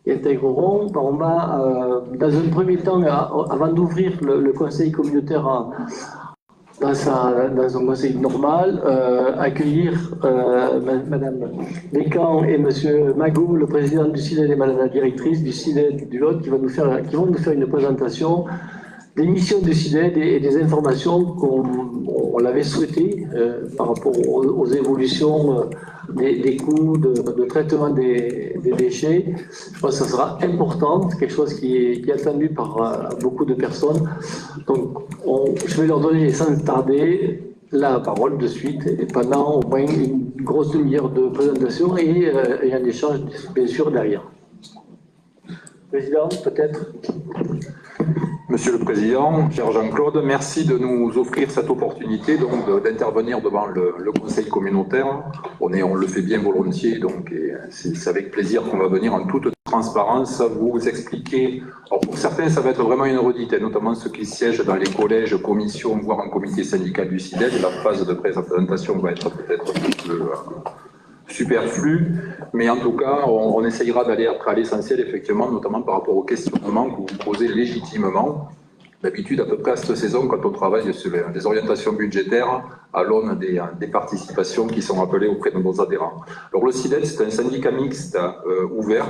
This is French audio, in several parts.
intégreront. On va, dans un premier temps, avant d'ouvrir le conseil communautaire dans un conseil normal, accueillir Madame Descamps et Monsieur Magou, le président du CIDED et Madame la directrice du CIDED du Lot, qui vont nous faire une présentation des missions du CIDED et des informations qu'on l'avait souhaité par rapport aux évolutions des coûts de traitement des déchets. Je pense que ça sera important, quelque chose qui est attendu par beaucoup de personnes. Donc, je vais leur donner sans tarder la parole de suite, et pendant au moins une grosse demi-heure de présentation et un échange, bien sûr, derrière. Président, peut-être. Monsieur le Président, cher Jean-Claude, merci de nous offrir cette opportunité d'intervenir devant le Conseil communautaire. On le fait bien volontiers, donc c'est avec plaisir qu'on va venir en toute transparence vous expliquer. Alors pour certains, ça va être vraiment une redite, notamment ceux qui siègent dans les collèges, commissions, voire en comité syndical du CIDED. La phase de présentation va être peut-être superflu, mais en tout cas, on essayera d'aller à l'essentiel, effectivement, notamment par rapport aux questionnements que vous posez légitimement. D'habitude, à peu près à cette saison, quand on travaille sur les orientations budgétaires, à l'aune des participations qui sont appelées auprès de nos adhérents. Alors le CIDED, c'est un syndicat mixte ouvert,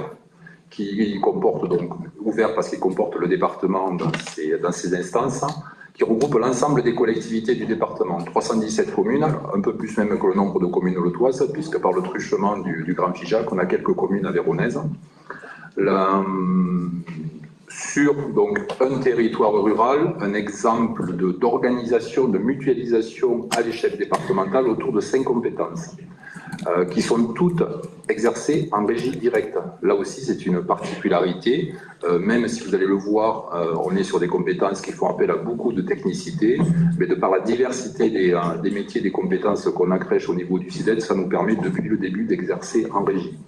qui comporte donc, ouvert parce qu'il comporte le département dans ses instances, qui regroupe l'ensemble des collectivités du département, 317 communes, un peu plus même que le nombre de communes lotoises, puisque par le truchement du Grand Figeac, on a quelques communes avéronaises. Sur donc, un territoire rural, un exemple d'organisation, de mutualisation à l'échelle départementale autour de 5 compétences, qui sont toutes exercées en régie directe. Là aussi, c'est une particularité, même si vous allez le voir, on est sur des compétences qui font appel à beaucoup de technicité, mais de par la diversité des métiers, des compétences qu'on accrèche au niveau du CIDED, ça nous permet depuis le début d'exercer en régie.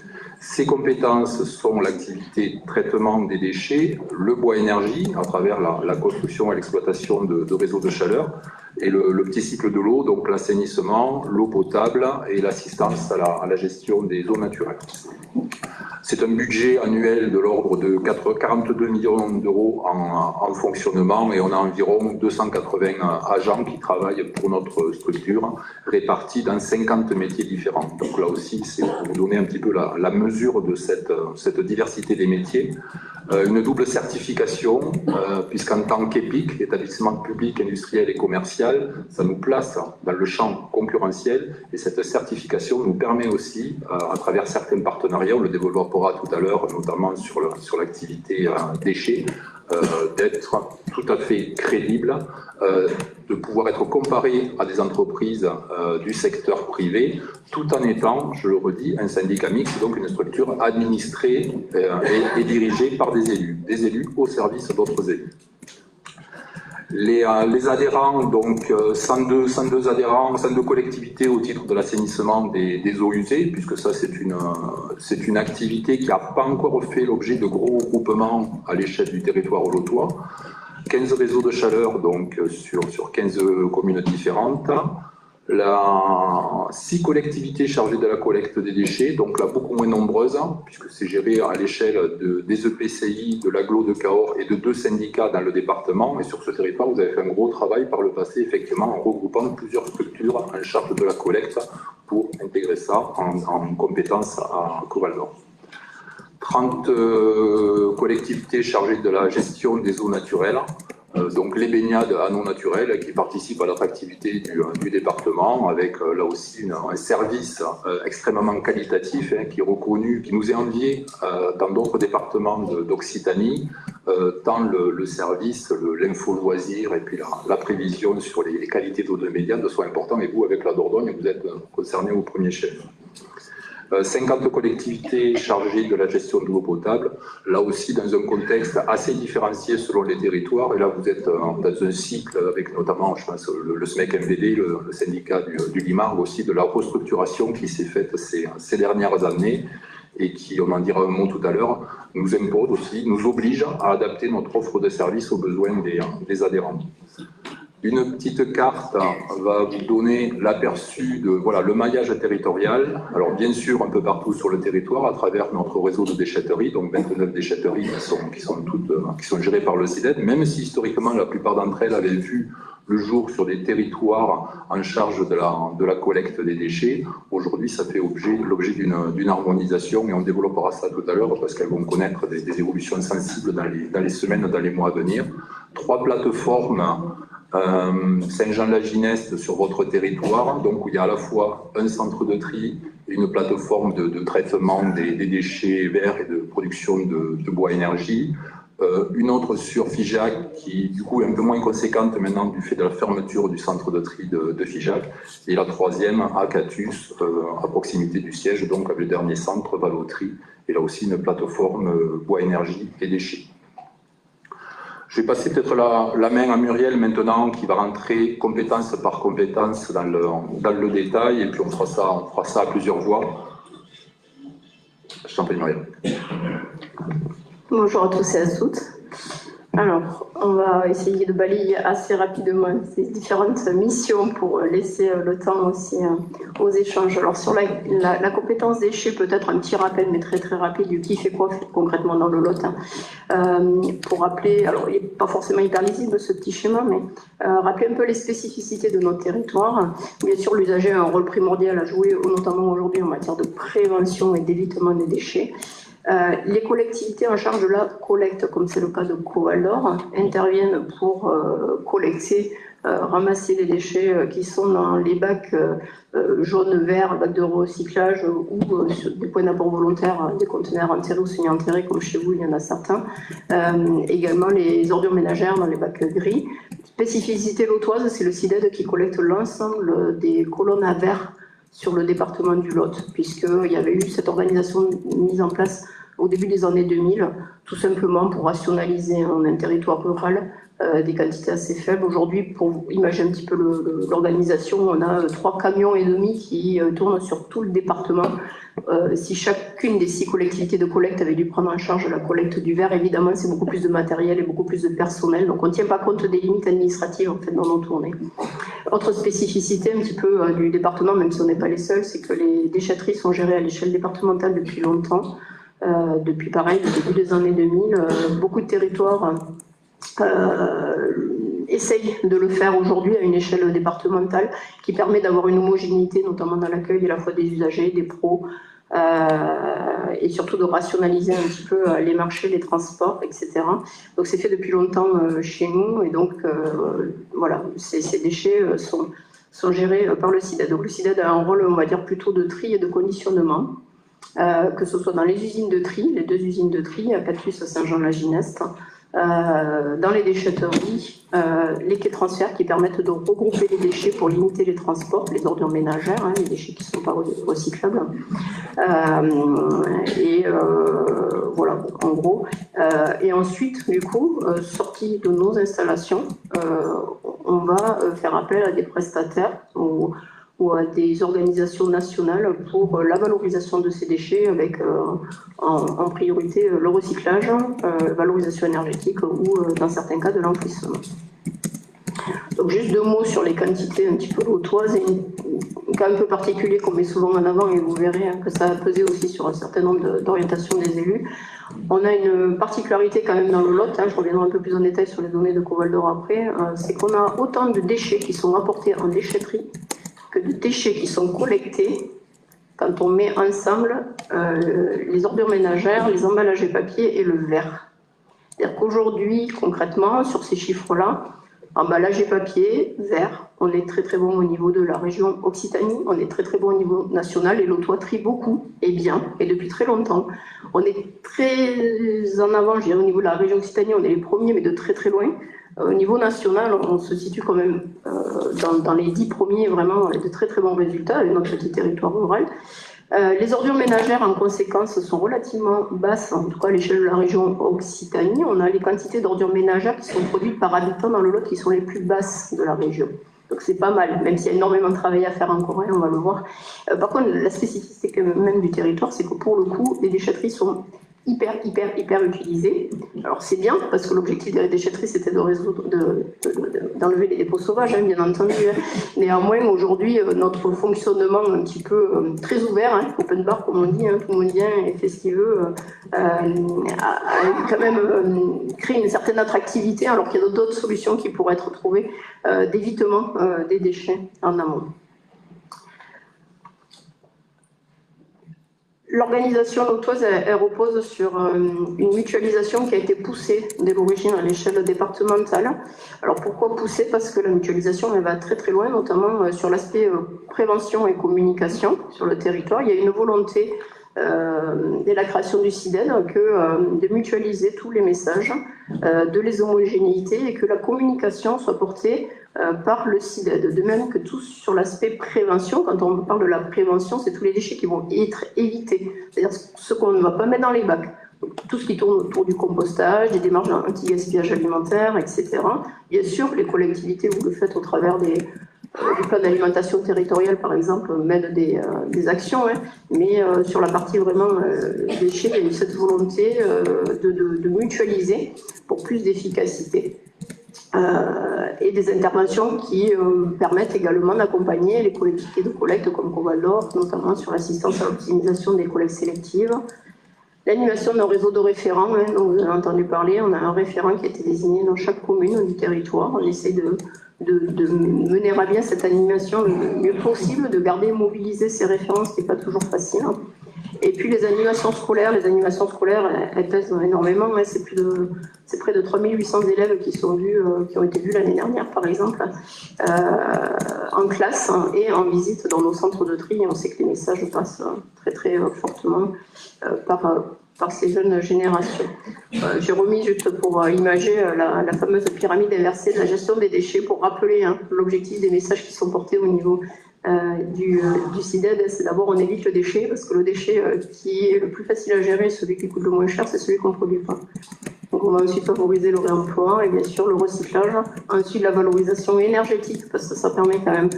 Ces compétences sont l'activité traitement des déchets, le bois énergie, à travers la construction et l'exploitation de réseaux de chaleur, et le petit cycle de l'eau, donc l'assainissement, l'eau potable et l'assistance à la gestion des eaux naturelles. C'est un budget annuel de l'ordre de 42 millions d'euros en fonctionnement, et on a environ 280 agents qui travaillent pour notre structure, répartis dans 50 métiers différents. Donc là aussi, c'est pour vous donner un petit peu la mesure de cette diversité des métiers. Une double certification, puisqu'en tant qu'EPIC, établissement public, industriel et commercial, ça nous place dans le champ concurrentiel, et cette certification nous permet aussi, à travers certains partenariats, on le développera tout à l'heure, notamment sur l'activité déchets, d'être tout à fait crédible, de pouvoir être comparé à des entreprises du secteur privé, tout en étant, je le redis, un syndicat mixte, donc une structure administrée et dirigée par des élus au service d'autres élus. Les adhérents, donc 102 adhérents, 102 collectivités au titre de l'assainissement des eaux usées, puisque ça c'est une activité qui n'a pas encore fait l'objet de gros regroupements à l'échelle du territoire lotois. 15 réseaux de chaleur donc sur 15 communes différentes. 6 collectivités chargées de la collecte des déchets, donc là beaucoup moins nombreuses, puisque c'est géré à l'échelle des EPCI, de l'agglo de Cahors et de 2 syndicats dans le département. Et sur ce territoire, vous avez fait un gros travail par le passé, effectivement, en regroupant plusieurs structures en charge de la collecte pour intégrer ça en compétences à Coval-Nord. 30 collectivités chargées de la gestion des eaux naturelles, donc les baignades à non naturelles qui participent à l'attractivité du département, avec là aussi un service extrêmement qualitatif qui est reconnu, qui nous est envié dans d'autres départements d'Occitanie, tant le service, l'info-loisir et puis la prévision sur les qualités d'eau de baignade sont importants, et vous avec la Dordogne vous êtes concerné au premier chef. 50 collectivités chargées de la gestion de l'eau potable, là aussi dans un contexte assez différencié selon les territoires, et là vous êtes dans un cycle avec notamment, je pense, le SMEC MVD, le syndicat du Limargue aussi, de la restructuration qui s'est faite ces dernières années, et qui, on en dira un mot tout à l'heure, nous impose aussi, nous oblige à adapter notre offre de services aux besoins des adhérents. Une petite carte va vous donner l'aperçu de le maillage territorial. Alors bien sûr, un peu partout sur le territoire, à travers notre réseau de déchetteries, donc 29 déchetteries qui sont gérées par le CIDED, même si historiquement la plupart d'entre elles avaient vu le jour sur des territoires en charge de la collecte des déchets. Aujourd'hui, ça fait l'objet d'une harmonisation, et on développera ça tout à l'heure parce qu'elles vont connaître des évolutions sensibles dans les semaines, dans les mois à venir. 3 plateformes Saint-Jean-la-Gineste sur votre territoire, donc où il y a à la fois un centre de tri et une plateforme de traitement des déchets verts et de production de bois énergie. Une autre sur Figeac qui du coup est un peu moins conséquente maintenant du fait de la fermeture du centre de tri de Figeac, et la troisième à Catus, à proximité du siège, donc avec le dernier centre Valotri, et là aussi une plateforme bois énergie et déchets. Je vais passer peut-être la main à Muriel maintenant, qui va rentrer compétence par compétence dans le détail, et puis on fera ça à plusieurs voix. Je t'en prie, Muriel. Bonjour à tous et à toutes. Alors, on va essayer de balayer assez rapidement ces différentes missions pour laisser le temps aussi aux échanges. Alors, sur la compétence déchets, peut-être un petit rappel, mais très très rapide, du qui fait quoi concrètement dans le Lot. Pour rappeler, alors il n'est pas forcément hyper lisible ce petit schéma, mais rappeler un peu les spécificités de notre territoire. Bien sûr, l'usager a un rôle primordial à jouer, notamment aujourd'hui en matière de prévention et d'évitement des déchets. Les collectivités en charge de la collecte, comme c'est le cas de Covaldor, interviennent pour collecter, ramasser les déchets qui sont dans les bacs jaunes, verts, bacs de recyclage ou sur des points d'apport volontaire, des conteneurs enterrés ou semi-enterrés, comme chez vous, il y en a certains. Également les ordures ménagères dans les bacs gris. Spécificité lotoise, c'est le CIDED qui collecte l'ensemble des colonnes à verre sur le département du Lot, puisqu'il y avait eu cette organisation mise en place au début des années 2000, tout simplement pour rationaliser un territoire rural des quantités assez faibles. Aujourd'hui, pour imaginer un petit peu l'organisation, on a 3,5 camions qui tournent sur tout le département. Si chacune des 6 collectivités de collecte avait dû prendre en charge la collecte du verre, évidemment, c'est beaucoup plus de matériel et beaucoup plus de personnel. Donc, on ne tient pas compte des limites administratives en fait, dans nos tournées. Autre spécificité un petit peu du département, même si on n'est pas les seuls, c'est que les déchetteries sont gérées à l'échelle départementale depuis longtemps. Depuis pareil, le début des années 2000, beaucoup de territoires essayent de le faire aujourd'hui à une échelle départementale qui permet d'avoir une homogénéité, notamment dans l'accueil à la fois des usagers, des pros, et surtout de rationaliser un petit peu les marchés, les transports, etc. Donc c'est fait depuis longtemps chez nous, et donc voilà, ces déchets sont gérés par le CIDED. Donc le CIDED a un rôle, on va dire, plutôt de tri et de conditionnement, que ce soit dans les usines de tri, les 2 usines de tri, à Catus, à Saint-Jean-la-Gineste, dans les déchetteries, les quais transferts qui permettent de regrouper les déchets pour limiter les transports, les ordures ménagères, les déchets qui ne sont pas recyclables. Voilà, en gros. Et ensuite, du coup, sortie de nos installations, on va faire appel à des prestataires ou à des organisations nationales pour la valorisation de ces déchets avec en priorité le recyclage, valorisation énergétique ou dans certains cas de l'enfouissement. Donc juste 2 mots sur les quantités un petit peu lotoises, et un cas un peu particulier qu'on met souvent en avant, et vous verrez que ça a pesé aussi sur un certain nombre d'orientations des élus. On a une particularité quand même dans le Lot, je reviendrai un peu plus en détail sur les données de Covaldor après, c'est qu'on a autant de déchets qui sont apportés en déchetterie que de déchets qui sont collectés quand on met ensemble les ordures ménagères, les emballages et papier et le verre. C'est-à-dire qu'aujourd'hui, concrètement, sur ces chiffres-là, emballage et papier, verre, on est très très bon au niveau de la région Occitanie, on est très très bon au niveau national, et l'Autois trie beaucoup et bien, et depuis très longtemps. On est très en avant, je dirais, au niveau de la région Occitanie, on est les premiers, mais de très très loin. Au niveau national, on se situe quand même dans les 10 premiers, vraiment, avec de très très bons résultats, avec notre petit territoire rural. Les ordures ménagères, en conséquence, sont relativement basses, en tout cas à l'échelle de la région Occitanie. On a les quantités d'ordures ménagères qui sont produites par habitant dans le Lot qui sont les plus basses de la région. Donc c'est pas mal, même s'il y a énormément de travail à faire encore, on va le voir. Par contre, la spécificité même du territoire, c'est que pour le coup, les déchetteries sont hyper utilisé. Alors c'est bien, parce que l'objectif des déchetteries, c'était d'enlever les dépôts sauvages, hein, bien entendu. Néanmoins, aujourd'hui, notre fonctionnement un petit peu très ouvert, hein, open bar comme on dit, hein, tout le monde vient et fait ce qu'il veut, a quand même créé une certaine attractivité, alors qu'il y a d'autres solutions qui pourraient être trouvées d'évitement des déchets en amont. L'organisation lautoise, elle repose sur une mutualisation qui a été poussée dès l'origine à l'échelle départementale. Alors pourquoi pousser? Parce que la mutualisation, elle va très loin, notamment sur l'aspect prévention et communication sur le territoire. Il y a une volonté dès la création du CIDED de mutualiser tous les messages, de les homogénéité et que la communication soit portée par le CIDED. De même que tout sur l'aspect prévention, quand on parle de la prévention, c'est tous les déchets qui vont être évités, c'est-à-dire ce qu'on ne va pas mettre dans les bacs. Donc, tout ce qui tourne autour du compostage, des démarches anti-gaspillage alimentaire, etc. Bien sûr, les collectivités, vous le faites au travers du plan d'alimentation territoriale, par exemple, mènent des actions, hein, mais sur la partie vraiment déchets, il y a eu cette volonté de mutualiser pour plus d'efficacité. Et des interventions qui permettent également d'accompagner les collectivités de collecte comme Coval d'Or, notamment sur l'assistance à l'optimisation des collectes sélectives. L'animation d'un réseau de référents, hein, dont vous avez entendu parler, on a un référent qui a été désigné dans chaque commune du territoire. On essaie de mener à bien cette animation le mieux possible, de garder et mobiliser ces références, ce qui n'est pas toujours facile. Et puis les animations scolaires, elles pèsent énormément. Ouais, c'est près de 3800 élèves qui ont été vus l'année dernière, par exemple, en classe et en visite dans nos centres de tri. On sait que les messages passent très fortement par ces jeunes générations. J'ai remis, juste pour imager, la fameuse pyramide inversée de la gestion des déchets pour rappeler l'objectif des messages qui sont portés au niveau du CIDED. C'est d'abord on évite le déchet, parce que le déchet qui est le plus facile à gérer, celui qui coûte le moins cher, c'est celui qu'on ne produit pas. Donc on va ensuite favoriser le réemploi et bien sûr le recyclage. Ensuite la valorisation énergétique, parce que ça permet quand même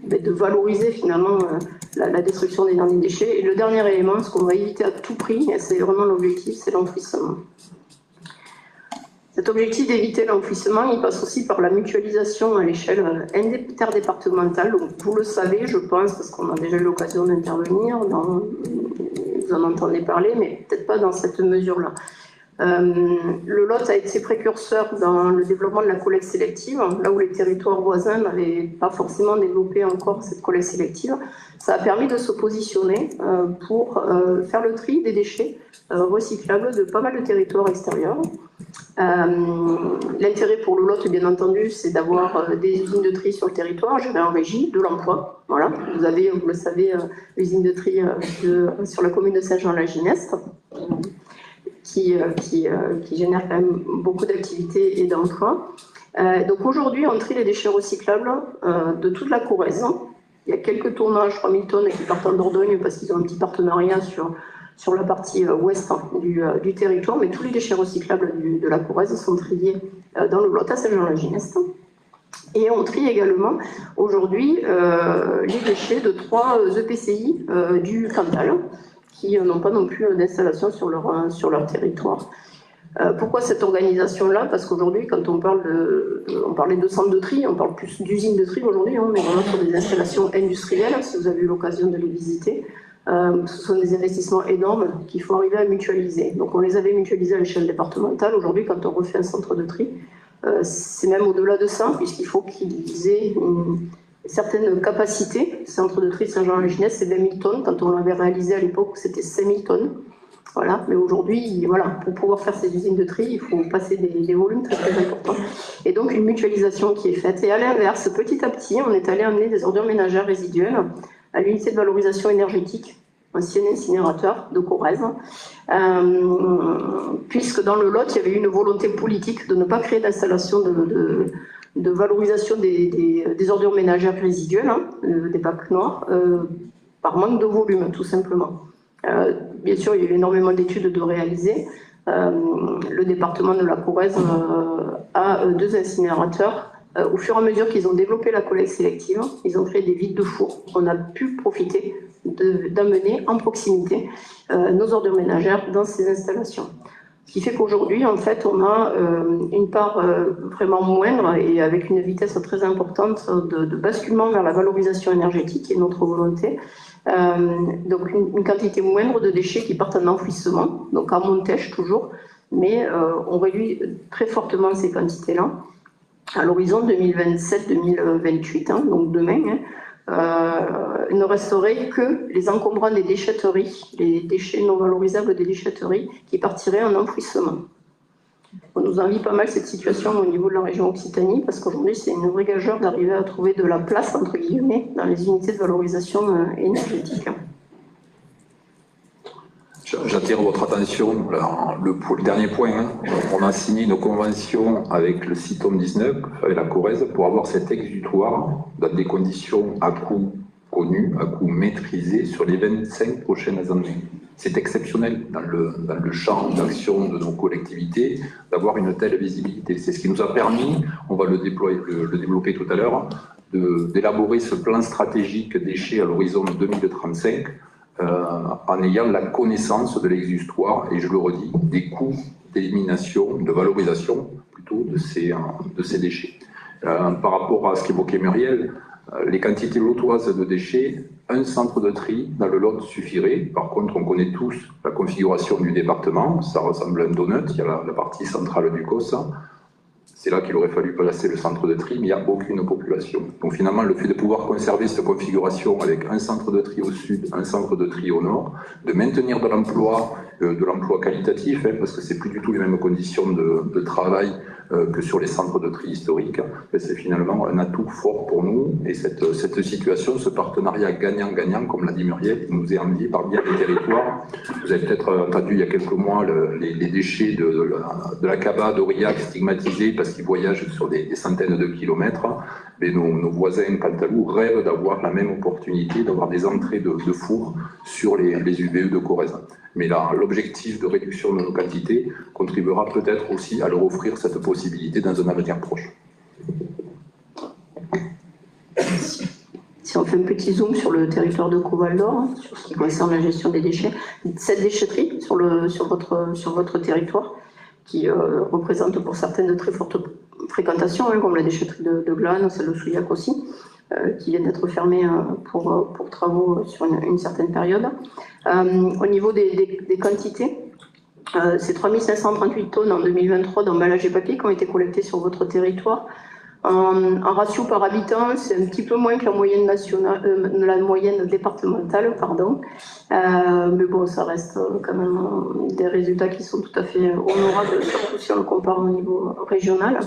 de valoriser finalement la destruction des derniers déchets. Et le dernier élément, ce qu'on va éviter à tout prix, et c'est vraiment l'objectif, c'est l'enfouissement. Cet objectif d'éviter l'enfouissement, il passe aussi par la mutualisation à l'échelle interdépartementale. Donc, vous le savez, je pense, parce qu'on a déjà eu l'occasion d'intervenir, vous en entendez parler, mais peut-être pas dans cette mesure-là. Le Lot a été précurseur dans le développement de la collecte sélective, là où les territoires voisins n'avaient pas forcément développé encore cette collecte sélective. Ça a permis de se positionner pour faire le tri des déchets recyclables de pas mal de territoires extérieurs. L'intérêt pour le Lot, bien entendu, c'est d'avoir des usines de tri sur le territoire, gérées en régie, de l'emploi. Voilà. Vous avez, vous le savez, l'usine de tri sur la commune de Saint-Jean-la-Gineste, qui génère quand même beaucoup d'activités et d'emplois. Donc aujourd'hui, on trie les déchets recyclables de toute la Corrèze. Il y a quelques tonnages, 3000 tonnes, qui partent en Dordogne parce qu'ils ont un petit partenariat sur la partie ouest du territoire, mais tous les déchets recyclables de la Corrèze sont triés dans le Lot à Saint-Jean-la-Gineste. Et on trie également aujourd'hui les déchets de 3 EPCI du Cantal, qui n'ont pas non plus d'installation sur leur territoire. Pourquoi cette organisation-là? Parce qu'aujourd'hui, quand on parlait de centres de tri, on parle plus d'usines de tri aujourd'hui, on est vraiment sur des installations industrielles, si vous avez eu l'occasion de les visiter. Ce sont des investissements énormes qu'il faut arriver à mutualiser. Donc on les avait mutualisés à l'échelle départementale. Aujourd'hui, quand on refait un centre de tri, c'est même au-delà de ça, puisqu'il faut qu'ils aient une certaine capacité. Le centre de tri de Saint-Jean-la-Gineste, c'est 20 000 tonnes. Quand on l'avait réalisé à l'époque, c'était 5 000 tonnes. Voilà. Mais aujourd'hui, voilà, pour pouvoir faire ces usines de tri, il faut passer des volumes très importants. Et donc une mutualisation qui est faite. Et à l'inverse, petit à petit, on est allé amener des ordures ménagères résiduelles à l'unité de valorisation énergétique, ancien incinérateur de Corrèze, puisque dans le Lot, il y avait une volonté politique de ne pas créer d'installation de valorisation des ordures ménagères résiduelles, des bacs noirs, par manque de volume, tout simplement. Bien sûr, il y a eu énormément d'études de réaliser. Le département de la Corrèze a 2 incinérateurs Au fur et à mesure qu'ils ont développé la collecte sélective, ils ont créé des vides de four. On a pu profiter d'amener en proximité nos ordures ménagères dans ces installations. Ce qui fait qu'aujourd'hui, en fait, on a une part vraiment moindre et avec une vitesse très importante de basculement vers la valorisation énergétique, qui est notre volonté. Donc une quantité moindre de déchets qui partent en enfouissement, donc en montage toujours, mais on réduit très fortement ces quantités-là. À l'horizon 2027-2028, hein, donc demain, il ne resterait que les encombrants des déchetteries, les déchets non valorisables des déchetteries qui partiraient en enfouissement. On nous envie pas mal cette situation au niveau de la région Occitanie parce qu'aujourd'hui c'est une vraie gageure d'arriver à trouver de la place entre guillemets dans les unités de valorisation énergétique. J'attire votre attention, le dernier point, hein. On a signé une convention avec le CITOM 19, avec la Corrèze, pour avoir cet exutoire dans des conditions à coût connu, à coût maîtrisé sur les 25 prochaines années. C'est exceptionnel dans le champ d'action de nos collectivités d'avoir une telle visibilité. C'est ce qui nous a permis, on va le développer tout à l'heure, d'élaborer ce plan stratégique déchets à l'horizon 2035, en ayant la connaissance de l'exutoire, et je le redis, des coûts d'élimination, de valorisation plutôt de ces déchets. Par rapport à ce qu'évoquait Muriel, les quantités lotoises de déchets, un centre de tri dans le Lot suffirait. Par contre, on connaît tous la configuration du département, ça ressemble à un donut, il y a la partie centrale du COS. C'est là qu'il aurait fallu placer le centre de tri, mais il n'y a aucune population. Donc finalement, le fait de pouvoir conserver cette configuration avec un centre de tri au sud, un centre de tri au nord, de maintenir de l'emploi qualitatif, hein, parce que c'est plus du tout les mêmes conditions de travail que sur les centres de tri historiques, c'est finalement un atout fort pour nous. Et cette situation, ce partenariat gagnant-gagnant, comme l'a dit Muriel, nous est envié par bien des territoires. Vous avez peut-être entendu il y a quelques mois les déchets de la CABA d'Aurillac stigmatisés parce qu'ils voyagent sur des centaines de kilomètres. Mais nos voisins, quant à nous, rêvent d'avoir la même opportunité, d'avoir des entrées de fours sur les UBE de Corrèze. Mais là, l'objectif de réduction de nos quantités contribuera peut-être aussi à leur offrir cette possibilité dans un avenir proche. Si on fait un petit zoom sur le territoire de Caux-Val-d'Or, sur ce qui concerne la gestion des déchets, cette déchetterie sur votre territoire, qui représente pour certaines de très fortes fréquentations, hein, comme la déchetterie de Glane, celle de Souillac aussi, qui vient d'être fermée pour travaux sur une certaine période. Au niveau des quantités, c'est 3538 tonnes en 2023 d'emballage et papier qui ont été collectés sur votre territoire. En ratio par habitant, c'est un petit peu moins que la moyenne nationale, la moyenne départementale, pardon. Mais bon, ça reste quand même des résultats qui sont tout à fait honorables, surtout si on le compare au niveau régional.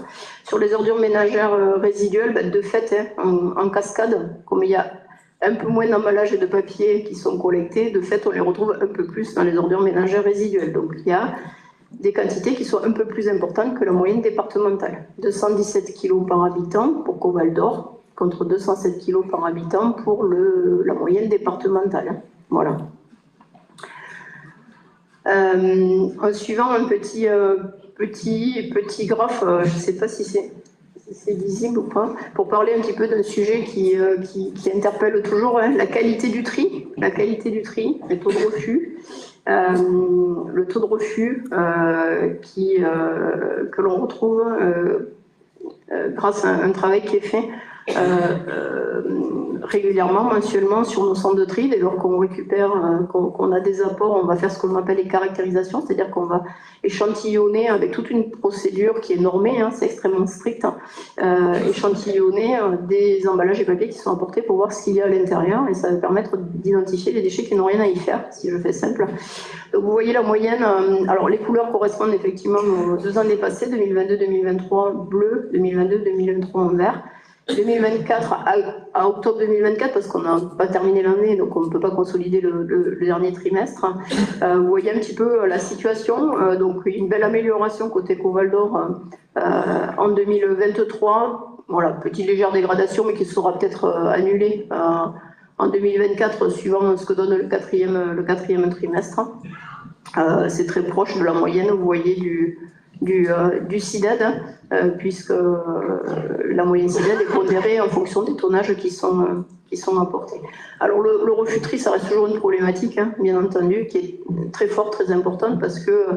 Sur les ordures ménagères résiduelles, de fait, hein, en cascade, comme il y a un peu moins d'emballages et de papier qui sont collectés, de fait, on les retrouve un peu plus dans les ordures ménagères résiduelles. Donc, il y a des quantités qui sont un peu plus importantes que la moyenne départementale. 217 kg par habitant pour Caux-Val-d'Or, contre 207 kg par habitant pour la moyenne départementale. Voilà. En suivant un petit graphe, je ne sais pas si c'est visible ou pas, pour parler un petit peu d'un sujet qui interpelle toujours, hein, la qualité du tri, les taux de refus. Le taux de refus que l'on retrouve grâce à un travail qui est fait régulièrement, mensuellement sur nos centres de tri. Dès lors qu'on récupère, qu'on a des apports, on va faire ce qu'on appelle les caractérisations, c'est-à-dire qu'on va échantillonner avec toute une procédure qui est normée, hein, c'est extrêmement strict, échantillonner des emballages et papiers qui sont apportés pour voir ce qu'il y a à l'intérieur, et ça va permettre d'identifier les déchets qui n'ont rien à y faire, si je fais simple. Donc vous voyez la moyenne, alors les couleurs correspondent effectivement aux 2 années passées, 2022-2023 bleu, 2022-2023 en vert. 2024 à octobre 2024, parce qu'on n'a pas terminé l'année, donc on ne peut pas consolider le dernier trimestre. Vous voyez un petit peu la situation, donc une belle amélioration côté Caux-Val-d'Or en 2023. Voilà, petite légère dégradation, mais qui sera peut-être annulée en 2024, suivant ce que donne le quatrième trimestre. C'est très proche de la moyenne, vous voyez, du CIDED, puisque la moyenne CIDED est pondérée en fonction des tonnages qui sont apportés. Alors le refus de tri, ça reste toujours une problématique, hein, bien entendu, qui est très forte, très importante, parce que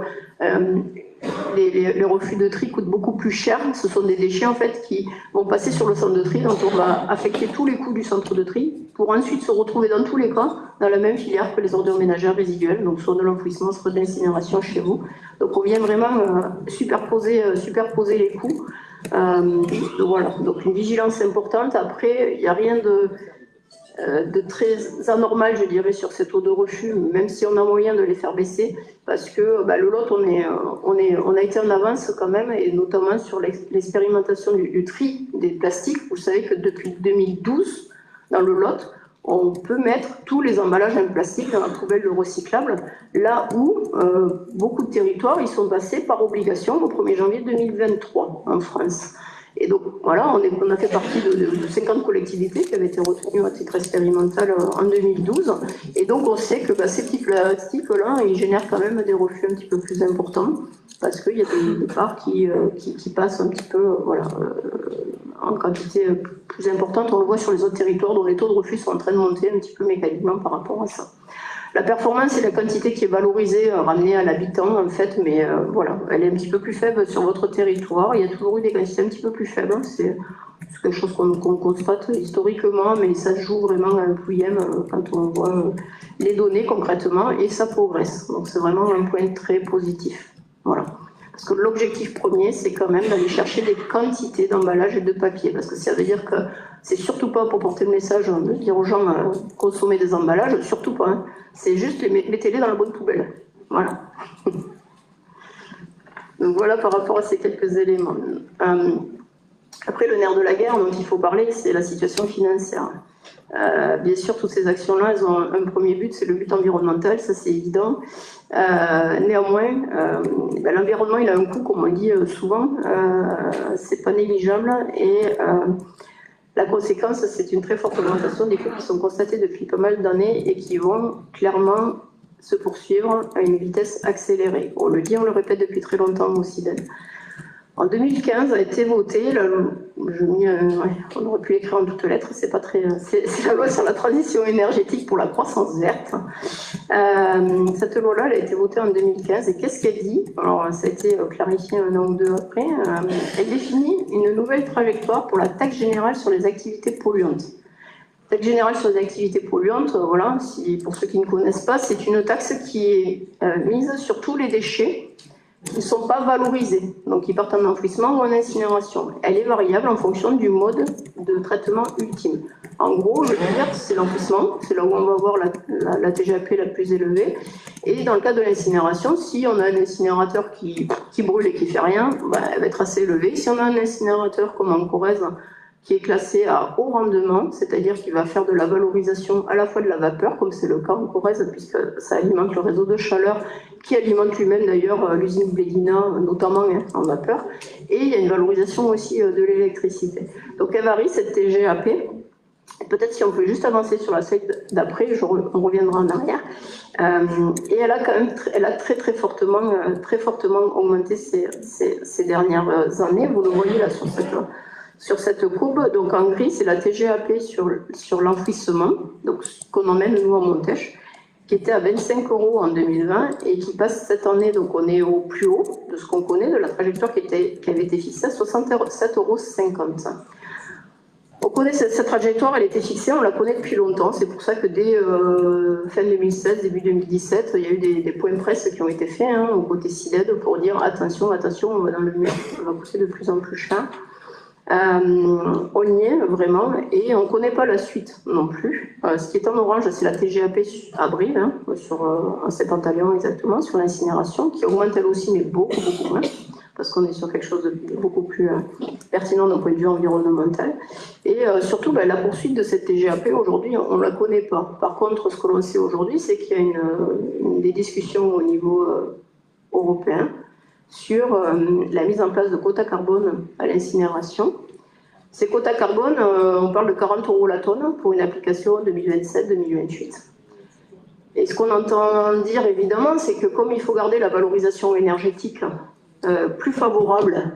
les refus de tri coûtent beaucoup plus cher. Ce sont des déchets en fait qui vont passer sur le centre de tri, donc on va affecter tous les coûts du centre de tri pour ensuite se retrouver dans tous les cas dans la même filière que les ordures ménagères résiduelles, donc soit de l'enfouissement, soit de l'incinération chez vous. Donc on vient vraiment superposer les coûts. Voilà, donc une vigilance importante. Après, il n'y a rien de très anormal, je dirais, sur ces taux de refus, même si on a moyen de les faire baisser, parce que le Lot, on a été en avance quand même, et notamment sur l'expérimentation du tri des plastiques. Vous savez que depuis 2012, dans le Lot, on peut mettre tous les emballages en plastique dans la poubelle recyclable, là où beaucoup de territoires ils sont passés par obligation au 1er janvier 2023 en France. Et donc voilà, on a fait partie de 50 collectivités qui avaient été retenues à titre expérimental en 2012. Et donc on sait que ces petits plastiques-là, ils génèrent quand même des refus un petit peu plus importants, parce qu'il y a des parts qui passent un petit peu en quantité plus importante. On le voit sur les autres territoires dont les taux de refus sont en train de monter un petit peu mécaniquement par rapport à ça. La performance, c'est la quantité qui est valorisée, ramenée à l'habitant, en fait, mais voilà, elle est un petit peu plus faible sur votre territoire. Il y a toujours eu des quantités un petit peu plus faibles. C'est quelque chose qu'on constate historiquement, mais ça se joue vraiment à un pouillème quand on voit les données concrètement, et ça progresse. Donc c'est vraiment un point très positif. Voilà. Parce que l'objectif premier, c'est quand même d'aller chercher des quantités d'emballage et de papier, parce que ça veut dire que c'est surtout pas pour porter le message de dire aux gens consommer des emballages, surtout pas. Hein. C'est juste mettez-les dans la bonne poubelle. Voilà. Donc voilà par rapport à ces quelques éléments. Après, le nerf de la guerre dont il faut parler, c'est la situation financière. Bien sûr, toutes ces actions-là, elles ont un premier but, c'est le but environnemental, ça c'est évident. Néanmoins, l'environnement, il a un coût, comme on dit souvent, c'est pas négligeable, et la conséquence, c'est une très forte augmentation des coûts qui sont constatés depuis pas mal d'années et qui vont clairement se poursuivre à une vitesse accélérée. On le dit, on le répète depuis très longtemps au CIDED. En 2015 a été voté, on aurait pu l'écrire en toutes lettres, c'est la loi sur la transition énergétique pour la croissance verte. Cette loi-là, elle a été votée en 2015, et qu'est-ce qu'elle dit? Alors, ça a été clarifié un an ou deux après. Elle définit une nouvelle trajectoire pour la taxe générale sur les activités polluantes. Taxe générale sur les activités polluantes, voilà, pour ceux qui ne connaissent pas, c'est une taxe qui est mise sur tous les déchets qui ne sont pas valorisés, donc qui partent en enfouissement ou en incinération. Elle est variable en fonction du mode de traitement ultime. En gros, je veux dire, c'est l'enfouissement, c'est là où on va avoir la TGAP la plus élevée. Et dans le cas de l'incinération, si on a un incinérateur qui brûle et qui ne fait rien, elle va être assez élevée. Si on a un incinérateur comme en Corrèze, qui est classé à haut rendement, c'est-à-dire qu'il va faire de la valorisation à la fois de la vapeur, comme c'est le cas en Corrèze, puisque ça alimente le réseau de chaleur, qui alimente lui-même d'ailleurs l'usine Bléguina, notamment en vapeur, et il y a une valorisation aussi de l'électricité. Donc elle varie, cette TGAP. Peut-être si on peut juste avancer sur la slide d'après, on reviendra en arrière. Et elle a quand même très fortement augmenté ces dernières années. Vous le voyez là sur cette courbe. Donc en gris, c'est la TGAP sur l'enfouissement, donc ce qu'on emmène nous en Montèche, qui était à 25 € en 2020 et qui passe cette année, donc on est au plus haut de ce qu'on connaît, de la trajectoire qui avait été fixée à 67,50 €. On connaît cette trajectoire, elle était fixée, on la connaît depuis longtemps. C'est pour ça que dès fin 2016, début 2017, il y a eu des points presse qui ont été faits au côté CIDED pour dire attention, on va dans le mur, on va pousser de plus en plus cher. On y est vraiment, et on ne connaît pas la suite non plus. Ce qui est en orange, c'est la TGAP à Brive, en Septentrion exactement, sur l'incinération, qui augmente elle aussi, mais beaucoup moins, parce qu'on est sur quelque chose de beaucoup plus pertinent d'un point de vue environnemental. Et surtout, la poursuite de cette TGAP, aujourd'hui, on ne la connaît pas. Par contre, ce que l'on sait aujourd'hui, c'est qu'il y a des discussions au niveau européen sur la mise en place de quotas carbone à l'incinération. Ces quotas carbone, on parle de 40 € la tonne pour une application 2027-2028. Et ce qu'on entend dire, évidemment, c'est que comme il faut garder la valorisation énergétique plus favorable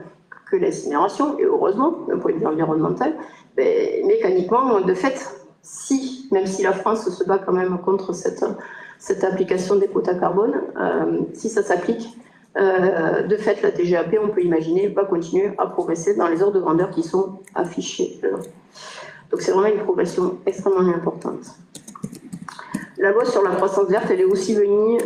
que l'incinération, et heureusement, d'un point de vue environnemental, mais mécaniquement, de fait, même si la France se bat quand même contre cette application des quotas carbone, si ça s'applique, de fait, la TGAP, on peut imaginer, va continuer à progresser dans les ordres de grandeur qui sont affichés là. Donc c'est vraiment une progression extrêmement importante. La loi sur la croissance verte, elle est aussi venue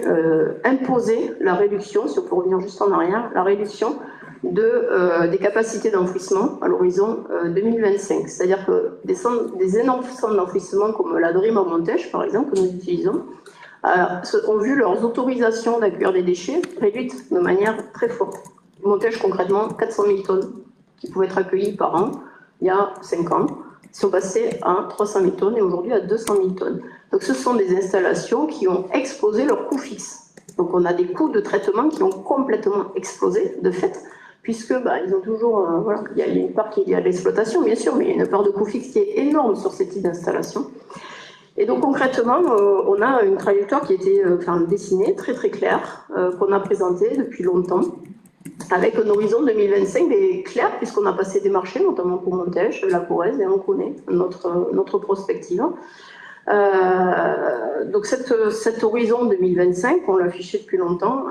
imposer la réduction, si on peut revenir juste en arrière, la réduction des capacités d'enfouissement à l'horizon 2025. C'est-à-dire que des énormes centres d'enfouissement comme la DRIM en Montèche, par exemple, que nous utilisons, ont vu leurs autorisations d'accueillir des déchets réduites de manière très forte. Montèche, concrètement, 400 000 tonnes qui pouvaient être accueillies par an il y a 5 ans, sont passées à 300 000 tonnes et aujourd'hui à 200 000 tonnes. Donc ce sont des installations qui ont explosé leurs coûts fixes. Donc on a des coûts de traitement qui ont complètement explosé de fait, puisque ils ont toujours, voilà, il y a une part qui est liée à l'exploitation bien sûr, mais il y a une part de coûts fixes qui est énorme sur ces types d'installations. Et donc concrètement, on a une trajectoire qui a été dessinée, très très claire, qu'on a présentée depuis longtemps, avec un horizon 2025 clair, puisqu'on a passé des marchés, notamment pour Montèche, la Corrèze, et on connaît notre prospective. Donc cet horizon 2025, on l'a affiché depuis longtemps,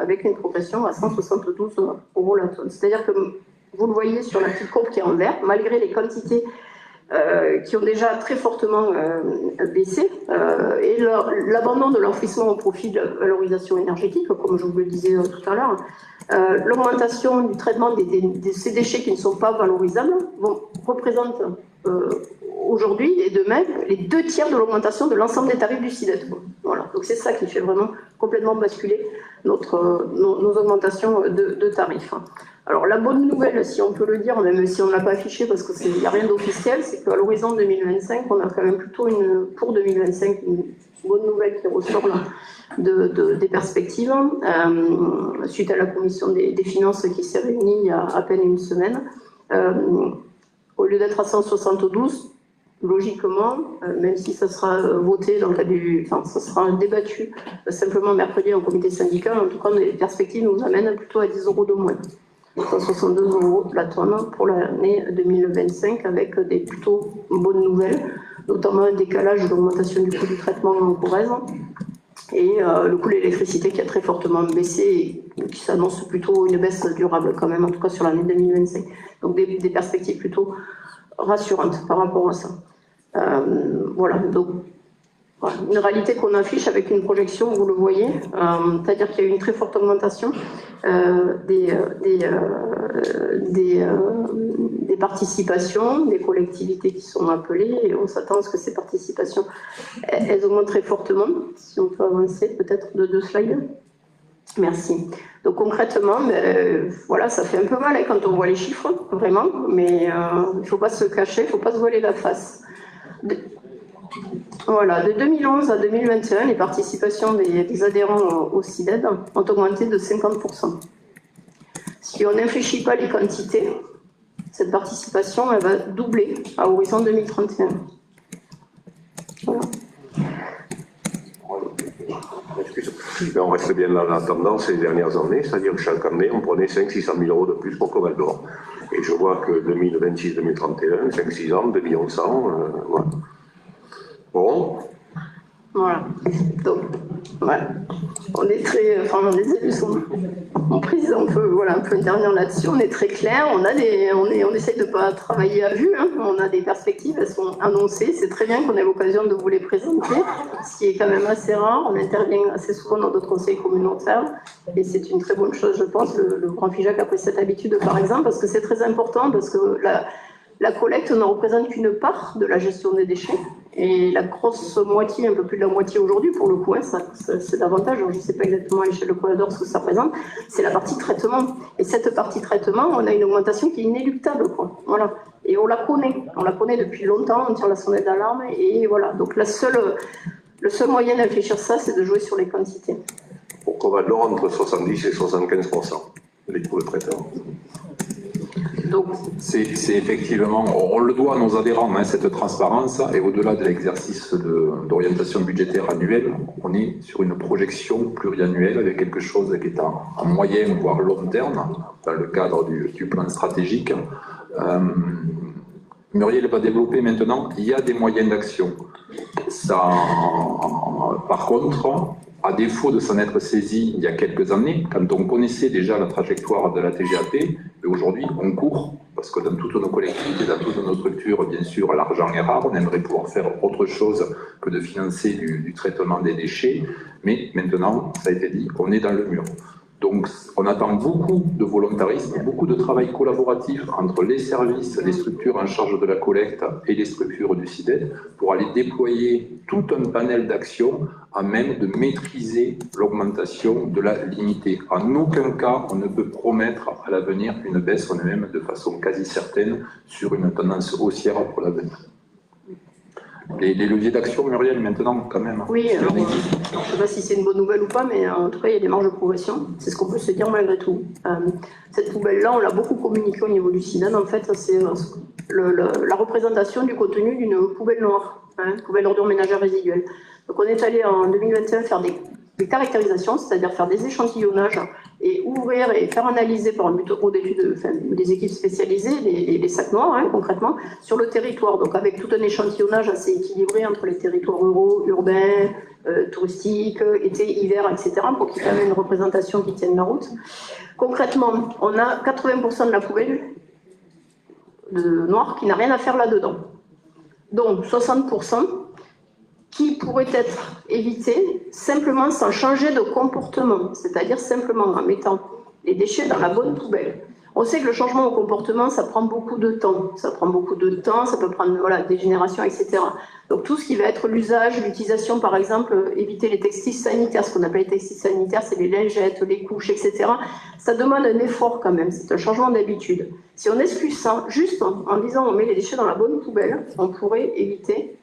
avec une progression à 172 € la tonne. C'est-à-dire que, vous le voyez sur la petite courbe qui est en vert, malgré les quantités qui ont déjà très fortement baissé, et l'abandon de l'enfouissement au profit de la valorisation énergétique, comme je vous le disais tout à l'heure, l'augmentation du traitement de ces déchets qui ne sont pas valorisables représente aujourd'hui et demain les 2/3 de l'augmentation de l'ensemble des tarifs du SIDET. Voilà. Donc c'est ça qui fait vraiment complètement basculer nos augmentations de tarifs. Alors la bonne nouvelle, si on peut le dire, même si on ne l'a pas affiché parce qu'il n'y a rien d'officiel, c'est qu'à l'horizon 2025, on a quand même plutôt pour 2025 une bonne nouvelle qui ressort là, des perspectives, suite à la commission des finances qui s'est réunie il y a à peine une semaine. Au lieu d'être à 172, logiquement, même si ça sera voté dans le cadre ça sera débattu simplement mercredi en comité syndical, en tout cas les perspectives nous amènent plutôt à 10 € de moins. 162 € la tonne pour l'année 2025 avec des plutôt bonnes nouvelles, notamment un décalage de l'augmentation du coût du traitement en Corrèze et le coût de l'électricité qui a très fortement baissé et qui s'annonce plutôt une baisse durable quand même, en tout cas sur l'année 2025. Donc des perspectives plutôt rassurantes par rapport à ça. Voilà, donc une réalité qu'on affiche avec une projection, vous le voyez, c'est-à-dire qu'il y a eu une très forte augmentation des participations, des collectivités qui sont appelées, et on s'attend à ce que ces participations, elles augmentent très fortement. Si on peut avancer peut-être de 2 slides. Merci. Donc concrètement, voilà, ça fait un peu mal quand on voit les chiffres, vraiment, mais il ne faut pas se cacher, il ne faut pas se voiler la face. Voilà, de 2011 à 2021, les participations des adhérents au CIDED ont augmenté de 50%. Si on n'infléchit pas les quantités, cette participation elle va doubler à horizon 2031. Voilà. Mais on reste bien dans la tendance ces dernières années, c'est-à-dire que chaque année, on prenait 500 000 € de plus pour Coval d'Or. Et je vois que 2026-2031, 5-6 ans, 2 100 000, voilà. Bon. Voilà. Donc, voilà. On est très. Enfin, les élus sont prises un peu intervenir là-dessus. On est très clair. On essaie de ne pas travailler à vue. On a des perspectives, elles sont annoncées. C'est très bien qu'on ait l'occasion de vous les présenter, ce qui est quand même assez rare. On intervient assez souvent dans d'autres conseils communautaires. Et c'est une très bonne chose, je pense. Le Grand FIJAC a pris cette habitude, par exemple, parce que c'est très important, parce que la collecte ne représente qu'une part de la gestion des déchets. Et la grosse moitié, un peu plus de la moitié aujourd'hui, pour le coup, c'est davantage, je ne sais pas exactement à l'échelle de Coval d'Or ce que ça représente, c'est la partie traitement. Et cette partie traitement, on a une augmentation qui est inéluctable, quoi. Voilà. Et on la connaît depuis longtemps, on tire la sonnette d'alarme, et voilà. Donc le seul moyen d'infléchir ça, c'est de jouer sur les quantités. Pour Coval d'Or, entre 70 et 75%, les coûts de traitement. Donc, c'est effectivement, on le doit à nos adhérents, hein, cette transparence, et au-delà de l'exercice d'orientation budgétaire annuelle, on est sur une projection pluriannuelle avec quelque chose qui est en moyen, voire long terme, dans le cadre du plan stratégique. Muriel va développer maintenant, il y a des moyens d'action. Par contre, à défaut de s'en être saisi il y a quelques années, quand on connaissait déjà la trajectoire de la TGAP, aujourd'hui on court, parce que dans toutes nos collectivités, dans toutes nos structures, bien sûr, l'argent est rare, on aimerait pouvoir faire autre chose que de financer du traitement des déchets, mais maintenant, ça a été dit, on est dans le mur. Donc, on attend beaucoup de volontarisme, beaucoup de travail collaboratif entre les services, les structures en charge de la collecte et les structures du CIDED pour aller déployer tout un panel d'actions à même de maîtriser l'augmentation, de la limiter. En aucun cas, on ne peut promettre à l'avenir une baisse, on est même de façon quasi certaine sur une tendance haussière pour l'avenir. Les leviers d'action, Muriel, maintenant, quand même. Oui, alors, je ne sais pas si c'est une bonne nouvelle ou pas, mais en tout cas, il y a des marges de progression. C'est ce qu'on peut se dire malgré tout. Cette poubelle-là, on l'a beaucoup communiqué au niveau du CIDED. En fait, c'est la représentation du contenu d'une poubelle noire, poubelle d'ordures ménagères résiduelles. Donc, on est allé en 2021 faire des caractérisations, c'est-à-dire faire des échantillonnages et ouvrir et faire analyser par un bureau d'études, des équipes spécialisées, les sacs noirs, concrètement, sur le territoire. Donc avec tout un échantillonnage assez équilibré entre les territoires ruraux, urbains, touristiques, été, hiver, etc., pour qu'il y ait une représentation qui tienne la route. Concrètement, on a 80% de la poubelle noire qui n'a rien à faire là-dedans. Donc 60% qui pourrait être évité simplement sans changer de comportement, c'est-à-dire simplement en mettant les déchets dans la bonne poubelle. On sait que le changement au comportement, ça prend beaucoup de temps. Ça prend beaucoup de temps, ça peut prendre des générations, etc. Donc tout ce qui va être l'usage, l'utilisation, par exemple, éviter les textiles sanitaires, ce qu'on appelle les textiles sanitaires, c'est les lingettes, les couches, etc. Ça demande un effort quand même, c'est un changement d'habitude. Si on exclut ça, juste en disant on met les déchets dans la bonne poubelle, on pourrait éviter.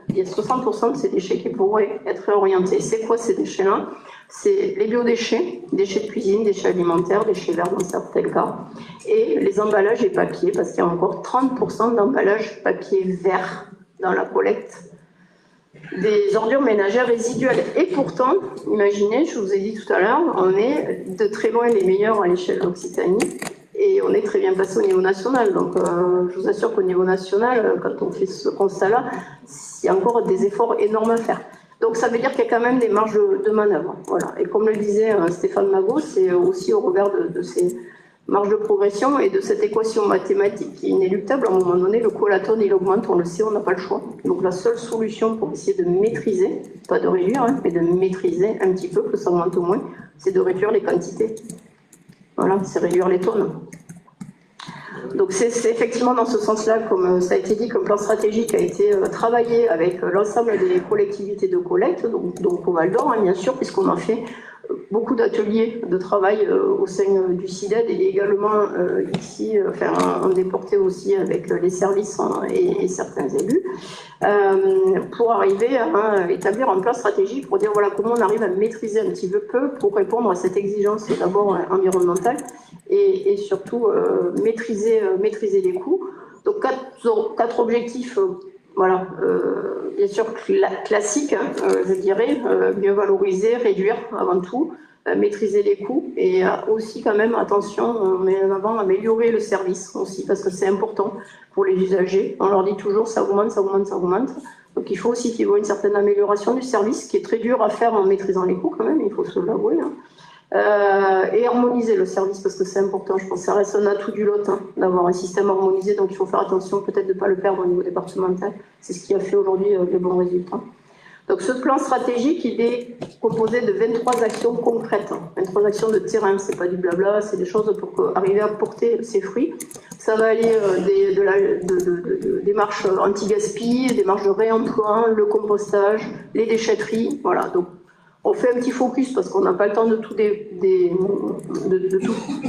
Il y a 60% de ces déchets qui pourraient être réorientés. C'est quoi ces déchets-là? C'est les biodéchets, déchets de cuisine, déchets alimentaires, déchets verts dans certains cas, et les emballages et papiers, parce qu'il y a encore 30% d'emballages papier vert dans la collecte des ordures ménagères résiduelles. Et pourtant, imaginez, je vous ai dit tout à l'heure, on est de très loin les meilleurs à l'échelle d'Occitanie. Et on est très bien passé au niveau national. Donc, je vous assure qu'au niveau national, quand on fait ce constat-là, il y a encore des efforts énormes à faire. Donc, ça veut dire qu'il y a quand même des marges de manœuvre. Voilà. Et comme le disait Stéphane Magot, c'est aussi au regard de ces marges de progression et de cette équation mathématique qui est inéluctable. À un moment donné, le coût à la tonne, il augmente, on le sait, on n'a pas le choix. Donc, la seule solution pour essayer de maîtriser, pas de réduire, mais de maîtriser un petit peu, que ça augmente au moins, c'est de réduire les quantités. Voilà, c'est réduire les tonnes. Donc c'est effectivement dans ce sens-là, comme ça a été dit, qu'un plan stratégique a été travaillé avec l'ensemble des collectivités de collecte, donc au Val d'Or, bien sûr, puisqu'on a fait beaucoup d'ateliers de travail au sein du CIDED et également ici, on déportait aussi avec les services et certains élus, pour arriver à établir un plan stratégique pour dire voilà comment on arrive à maîtriser un petit peu pour répondre à cette exigence d'abord environnementale et surtout maîtriser les coûts. Donc quatre objectifs. Voilà, bien sûr classique, je dirais, mieux valoriser, réduire avant tout, maîtriser les coûts et aussi quand même, attention, on met en avant améliorer le service aussi parce que c'est important pour les usagers. On leur dit toujours ça augmente, ça augmente, ça augmente. Donc il faut aussi qu'il y ait une certaine amélioration du service qui est très dur à faire en maîtrisant les coûts quand même, il faut se l'avouer. Et harmoniser le service parce que c'est important, je pense que ça reste un atout du lot d'avoir un système harmonisé, donc il faut faire attention peut-être de ne pas le perdre au niveau départemental, c'est ce qui a fait aujourd'hui les bons résultats. Donc ce plan stratégique il est composé de 23 actions concrètes, 23 actions de terrain, c'est pas du blabla, c'est des choses pour arriver à porter ses fruits. Ça va aller des marches anti-gaspi, des marches de réemploi, le compostage, les déchetteries, voilà. Donc on fait un petit focus parce qu'on n'a pas le temps de tout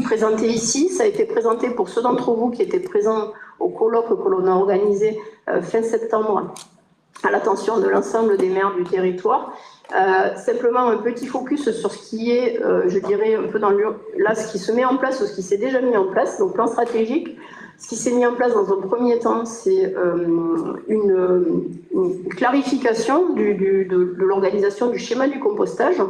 présenter ici. Ça a été présenté pour ceux d'entre vous qui étaient présents au colloque que l'on a organisé fin septembre à l'attention de l'ensemble des maires du territoire. Simplement un petit focus sur ce qui est, je dirais, un peu là, ce qui se met en place ou ce qui s'est déjà mis en place, donc plan stratégique. Ce qui s'est mis en place dans un premier temps, c'est une clarification de l'organisation du schéma du compostage.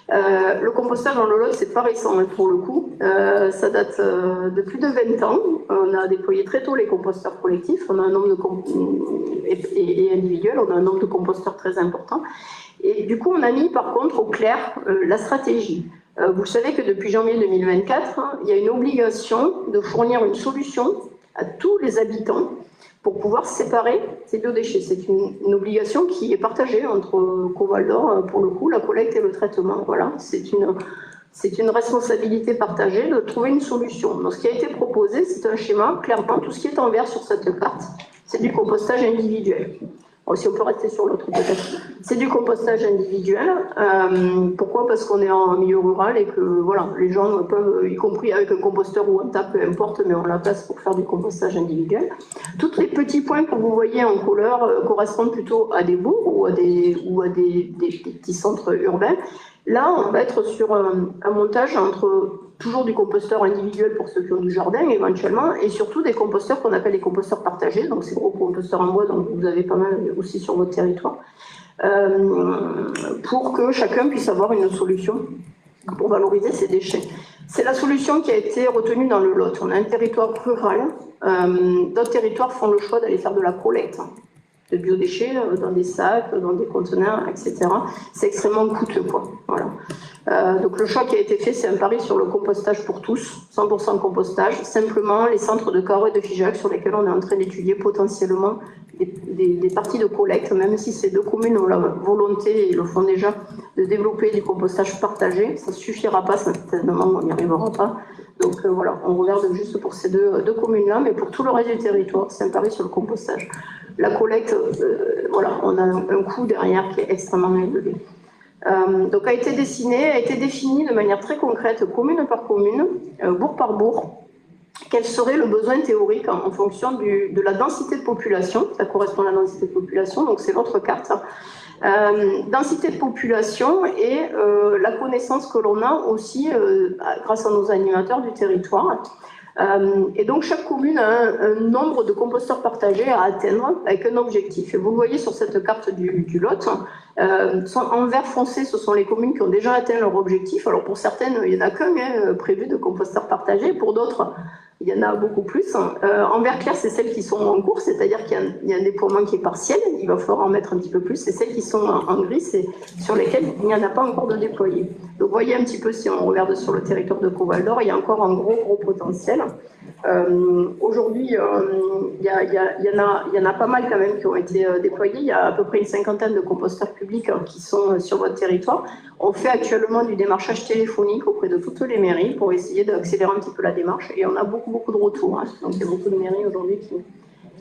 Le compostage dans le Lot, c'est pas récent pour le coup. Ça date de plus de 20 ans. On a déployé très tôt les composteurs collectifs. On a un nombre et individuels. On a un nombre de composteurs très important. Et du coup, on a mis par contre au clair la stratégie. Vous savez que depuis janvier 2024, il y a une obligation de fournir une solution à tous les habitants pour pouvoir séparer ces biodéchets. C'est une obligation qui est partagée entre Coval d'Or, pour le coup, la collecte et le traitement. Voilà, c'est une responsabilité partagée de trouver une solution. Donc, ce qui a été proposé, c'est un schéma, clairement, tout ce qui est en vert sur cette carte, c'est du compostage individuel. Si on peut rester sur l'autre peut-être. C'est du compostage individuel. Pourquoi? Parce qu'on est en milieu rural et que voilà, les gens peuvent, y compris avec un composteur ou un tas, peu importe, mais on la place pour faire du compostage individuel. Tous les petits points que vous voyez en couleur correspondent plutôt à des bourgs ou à des petits centres urbains. Là, on va être sur un montage entre toujours du composteur individuel pour ceux qui ont du jardin éventuellement, et surtout des composteurs qu'on appelle les composteurs partagés, donc ces gros composteurs en bois, donc vous avez pas mal aussi sur votre territoire, pour que chacun puisse avoir une solution pour valoriser ses déchets. C'est la solution qui a été retenue dans le Lot. On a un territoire rural, d'autres territoires font le choix d'aller faire de la collecte de biodéchets dans des sacs, dans des conteneurs, etc. C'est extrêmement coûteux, quoi. Voilà. Donc le choix qui a été fait, c'est un pari sur le compostage pour tous, 100% compostage, simplement les centres de Cahors et de Figeac sur lesquels on est en train d'étudier potentiellement des parties de collecte, même si ces deux communes ont la volonté et le font déjà de développer du compostage partagé, ça ne suffira pas, certainement on n'y arrivera pas. Donc voilà, on regarde juste pour ces deux communes-là, mais pour tout le reste du territoire, c'est un pari sur le compostage. La collecte, voilà, on a un coût derrière qui est extrêmement élevé. Donc a été défini de manière très concrète, commune par commune, bourg par bourg, quel serait le besoin théorique en fonction de la densité de population. Ça correspond à la densité de population, donc c'est votre carte. Densité de population et la connaissance que l'on a aussi grâce à nos animateurs du territoire. Et donc chaque commune a un nombre de composteurs partagés à atteindre avec un objectif. Et vous le voyez sur cette carte du Lot, en vert foncé, ce sont les communes qui ont déjà atteint leur objectif. Alors pour certaines, il n'y en a qu'un prévu de composteurs partagés, pour d'autres, il y en a beaucoup plus. En vert clair, c'est celles qui sont en cours, c'est-à-dire qu'il y a un déploiement qui est partiel, il va falloir en mettre un petit peu plus, et celles qui sont en gris, c'est sur lesquelles il n'y en a pas encore de déployé. Donc vous voyez un petit peu, si on regarde sur le territoire de Coval d'Or, il y a encore un gros potentiel. Aujourd'hui, il y en a pas mal quand même qui ont été déployés. Il y a à peu près une cinquantaine de composteurs publics qui sont sur votre territoire. On fait actuellement du démarchage téléphonique auprès de toutes les mairies pour essayer d'accélérer un petit peu la démarche. Et on a beaucoup de retours. Donc il y a beaucoup de mairies aujourd'hui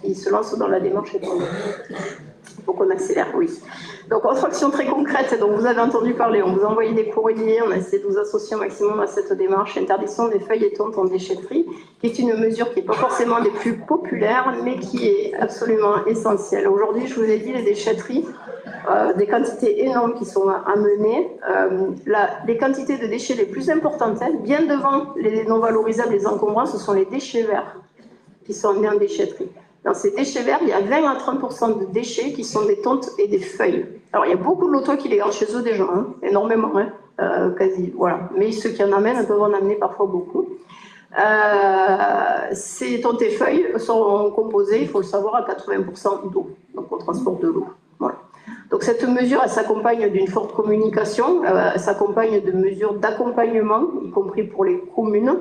qui se lancent dans la démarche. Il faut qu'on accélère, oui. Donc, autre action très concrète, donc vous avez entendu parler, on vous a envoyé des courriers, on a essayé de vous associer au maximum à cette démarche, interdiction des feuilles et tontes en déchetterie, qui est une mesure qui n'est pas forcément des plus populaires, mais qui est absolument essentielle. Aujourd'hui, je vous ai dit, les déchetteries, des quantités énormes qui sont amenées. Les quantités de déchets les plus importantes, bien devant les non valorisables, les encombrants, ce sont les déchets verts qui sont amenés en déchetterie. Dans ces déchets verts, il y a 20 à 30% de déchets qui sont des tontes et des feuilles. Alors, il y a beaucoup de lotos qui les gardent chez eux déjà, énormément, quasi, voilà. Mais ceux qui en amènent peuvent en amener parfois beaucoup. Ces tontes et feuilles sont composées, il faut le savoir, à 80% d'eau. Donc, on transporte de l'eau. Voilà. Donc, cette mesure, elle s'accompagne d'une forte communication, elle s'accompagne de mesures d'accompagnement, y compris pour les communes.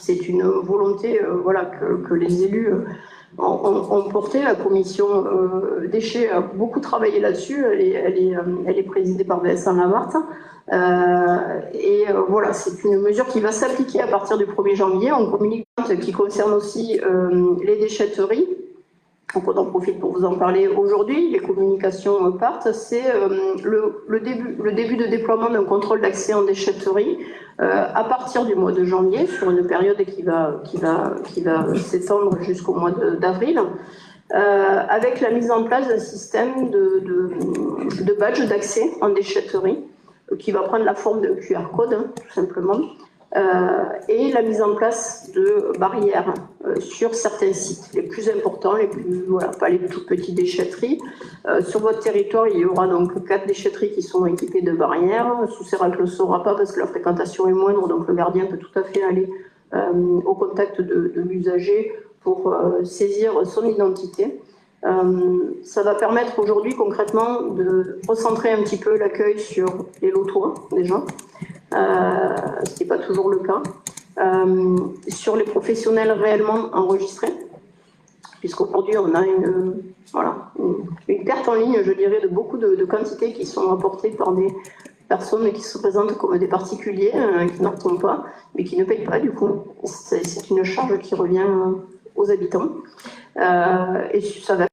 C'est une volonté voilà, que les élus ont porté. La commission déchets a beaucoup travaillé là-dessus. Elle est présidée par Vincent Lamarthe. Voilà, c'est une mesure qui va s'appliquer à partir du 1er janvier. On communique qui concerne aussi les déchetteries. Donc on en profite pour vous en parler aujourd'hui. Les communications partent. C'est le début de déploiement d'un contrôle d'accès en déchetterie à partir du mois de janvier, sur une période qui va s'étendre jusqu'au mois d'avril. avec la mise en place d'un système de badge d'accès en déchetterie qui va prendre la forme d'un QR code, hein, tout simplement, et la mise en place de barrières sur certains sites, les plus importants, les plus, voilà, pas les toutes petites déchetteries. Sur votre territoire, il y aura donc 4 déchetteries qui sont équipées de barrières. Sous-Sérac ne le saura pas parce que la fréquentation est moindre, donc le gardien peut tout à fait aller au contact de l'usager pour saisir son identité. Ça va permettre aujourd'hui concrètement de recentrer un petit peu l'accueil sur les lotoirs déjà, ce qui n'est pas toujours le cas, sur les professionnels réellement enregistrés, puisqu'aujourd'hui on a une perte en ligne, je dirais, de beaucoup de quantités qui sont apportées par des personnes qui se présentent comme des particuliers, qui n'en font pas, mais qui ne payent pas du coup. C'est une charge qui revient aux habitants. Et ça va